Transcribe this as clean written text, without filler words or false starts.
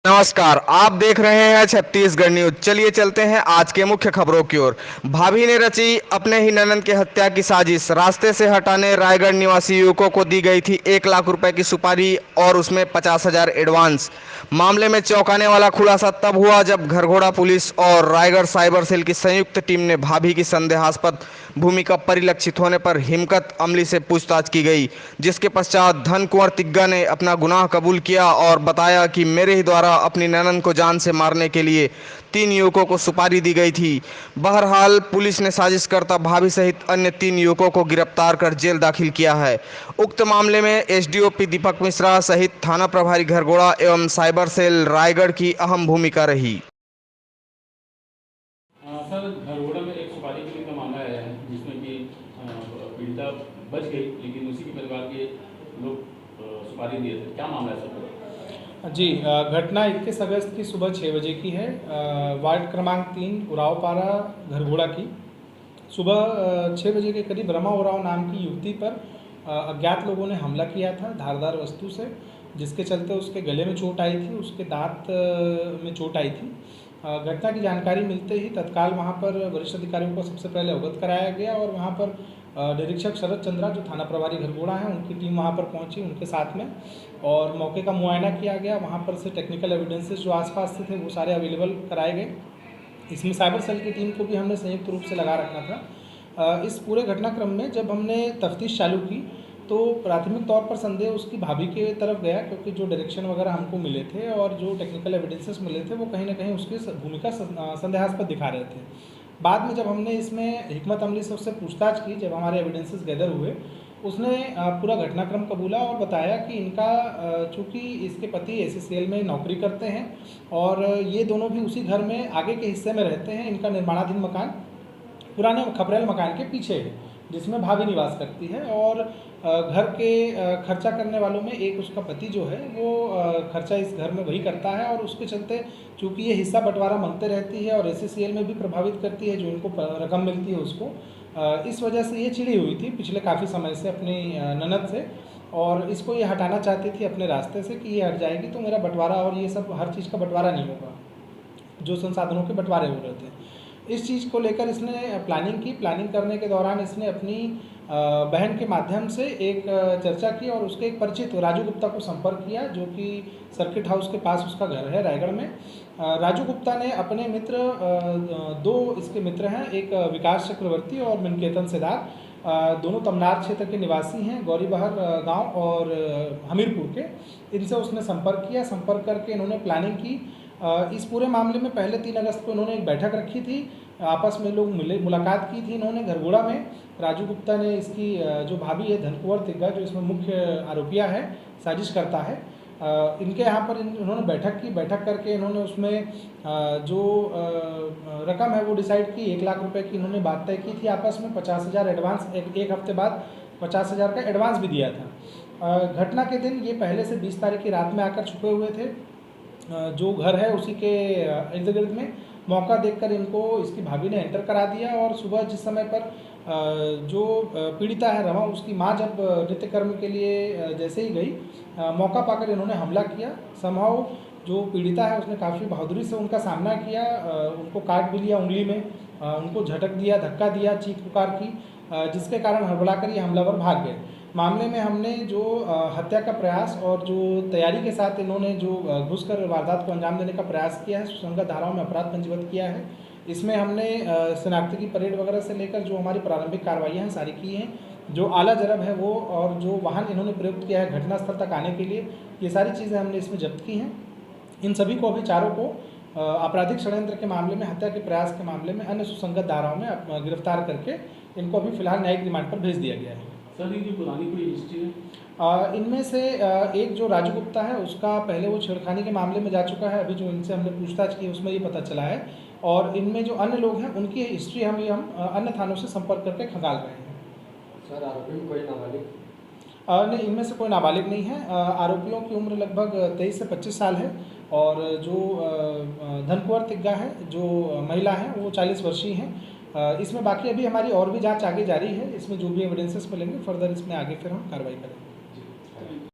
नमस्कार, आप देख रहे हैं छत्तीसगढ़ न्यूज। चलिए चलते हैं आज के मुख्य खबरों की ओर। भाभी ने रची अपने ही ननद की हत्या की साजिश। रास्ते से हटाने रायगढ़ निवासी युवकों को दी गई थी 1 लाख रुपए की सुपारी और उसमें 50,000 एडवांस। मामले में चौंकाने वाला खुलासा तब हुआ जब घरघोड़ा पुलिस और रायगढ़ साइबर सेल की संयुक्त टीम ने भाभी की संदेहास्पद भूमिका परिलक्षित होने पर हिम्मत अमली से पूछताछ की गई, जिसके पश्चात धन कुंवर तिग्गा ने अपना गुनाह कबूल किया और बताया कि मेरे ही द्वारा अपनी ननद को जान से मारने के लिए 3 युवकों को सुपारी दी गई थी। बहरहाल पुलिस ने साजिशकर्ता भाभी सहित अन्य 3 युवकों को गिरफ्तार कर जेल दाखिल किया है। उक्त मामले में एसडीओपी दीपक मिश्रा सहित थाना प्रभारी घरघोड़ा एवं साइबर सेल रायगढ़ की अहम भूमिका रही। सर, घरघोड़ा में एक सुपारी गिरने का मामला है जिसमें कि पीड़िता बच गई, लेकिन उसी के परिवार के लोग सुपारी दिए थे। क्या मामला है सर? जी, घटना 21 अगस्त की सुबह 6 बजे की है। वार्ड क्रमांक 3 उरावपारा घरघोड़ा की सुबह 6 बजे के करीब रमा उराव नाम की युवती पर अज्ञात लोगों ने हमला किया था धारदार वस्तु से, जिसके चलते उसके गले में चोट आई थी, उसके दांत में चोट आई थी। घटना की जानकारी मिलते ही तत्काल वहां पर वरिष्ठ अधिकारियों को सबसे पहले अवगत कराया गया और वहां पर निरीक्षक शरद चंद्रा जो थाना प्रभारी घरघोड़ा हैं उनकी टीम वहां पर पहुंची उनके साथ में, और मौके का मुआयना किया गया। वहां पर से टेक्निकल एविडेंसेस जो आसपास से थे वो सारे अवेलेबल कराए गए। इसमें साइबर सेल की टीम को भी हमने संयुक्त रूप से लगा रखा था। इस पूरे घटनाक्रम में जब हमने तफ्तीश चालू की तो प्राथमिक तौर पर संदेह उसकी भाभी के तरफ गया, क्योंकि जो डायरेक्शन वगैरह हमको मिले थे और जो टेक्निकल एविडेंसेस मिले थे वो कहीं ना कहीं उसकी भूमिका संदेहास्पद दिखा रहे थे। बाद में जब हमने इसमें हिकमत अमली से उससे पूछताछ की, जब हमारे एविडेंसेस गैदर हुए, उसने पूरा घटनाक्रम कबूला और बताया कि इनका चूँकि इसके पति एससीएल में नौकरी करते हैं और ये दोनों भी उसी घर में आगे के हिस्से में रहते हैं। इनका निर्माणाधीन मकान पुराने खपरेल मकान के पीछे है जिसमें भाभी निवास करती है, और घर के खर्चा करने वालों में एक उसका पति जो है वो खर्चा इस घर में वही करता है, और उसके चलते चूँकि ये हिस्सा बंटवारा मांगते रहती है और एससीएल में भी प्रभावित करती है जो इनको रकम मिलती है उसको। इस वजह से ये चिड़ी हुई थी पिछले काफ़ी समय से अपनी ननद से, और इसको ये हटाना चाहती थी अपने रास्ते से कि ये हट जाएगी तो मेरा बंटवारा और ये सब हर चीज़ का बंटवारा नहीं होगा, जो संसाधनों के बंटवारे हो रहे थे। इस चीज़ को लेकर इसने प्लानिंग की। प्लानिंग करने के दौरान इसने अपनी बहन के माध्यम से एक चर्चा की और उसके एक परिचित राजू गुप्ता को संपर्क किया, जो कि सर्किट हाउस के पास उसका घर है रायगढ़ में। राजू गुप्ता ने अपने मित्र, 2 इसके मित्र हैं, एक विकास चक्रवर्ती और मिनकेतन सेदार, दोनों तमनार क्षेत्र के निवासी हैं, गौरीबहर गांव और हमीरपुर के। इनसे उसने संपर्क किया। संपर्क करके इन्होंने प्लानिंग की। इस पूरे मामले में पहले 3 अगस्त को इन्होंने एक बैठक रखी थी, आपस में लोग मिले, मुलाकात की थी इन्होंने घरघोड़ा में। राजू गुप्ता ने इसकी जो भाभी है धन कुंवर तिग्गा, जो इसमें मुख्य आरोपिया है, साजिश करता है, इनके यहाँ पर इन्होंने बैठक की। बैठक करके इन्होंने उसमें जो रकम है वो डिसाइड की। 1 लाख रुपए की इन्होंने बात तय की थी आपस में। 50,000 एडवांस, एक हफ्ते बाद 50,000 का एडवांस भी दिया था। घटना के दिन ये पहले से 20 तारीख की रात में आकर छुपे हुए थे जो घर है उसी के इर्द गिर्द में। मौका देखकर इनको इसकी भाभी ने एंटर करा दिया, और सुबह जिस समय पर जो पीड़िता है रमा, उसकी माँ जब नित्यकर्म के लिए जैसे ही गई, मौका पाकर इन्होंने हमला किया। समहाउ जो पीड़िता है उसने काफ़ी बहादुरी से उनका सामना किया, उनको काट भी लिया उंगली में, उनको झटक दिया, धक्का दिया, चीख पुकार की, जिसके कारण हड़बड़ाकर ये हमलावर भाग गए। मामले में हमने जो हत्या का प्रयास और जो तैयारी के साथ इन्होंने जो घुसकर वारदात को अंजाम देने का प्रयास किया है, सुसंगत धाराओं में अपराध पंजीबद्ध किया है। इसमें हमने शनाख्ती की परेड वगैरह से लेकर जो हमारी प्रारंभिक कार्रवाइयाँ हैं सारी की हैं। जो आला जरब है वो और जो वाहन इन्होंने प्रयुक्त किया है घटनास्थल तक आने के लिए, ये सारी चीज़ें हमने इसमें जब्त की हैं। इन सभी को अभी चारों को आपराधिक षड्यंत्र के मामले में, हत्या के प्रयास के मामले में अन्य सुसंगत धाराओं में गिरफ्तार करके इनको अभी फिलहाल न्यायिक रिमांड पर भेज दिया गया है। सर, इनकी पुरानी कोई हिस्ट्री है? इनमें से एक जो राजू गुप्ता है उसका पहले वो छेड़खानी के मामले में जा चुका है, अभी जो इनसे हमने पूछताछ की उसमें ये पता चला है। और इनमें जो अन्य लोग हैं उनकी हिस्ट्री हम अन्य थानों से संपर्क करके खंगाल रहे हैं। सर, आरोपी में कोई नाबालिग? नहीं, इनमें से कोई नाबालिग नहीं है। आरोपियों की उम्र लगभग 23 से 25 साल है, और जो धन कुंवर तिग्गा है जो महिला है वो 40 वर्षीय हैं। इसमें बाकी अभी हमारी और भी जांच आगे जारी है। इसमें जो भी एविडेंसेस मिलेंगे फर्दर इसमें आगे फिर हम कार्रवाई करेंगे।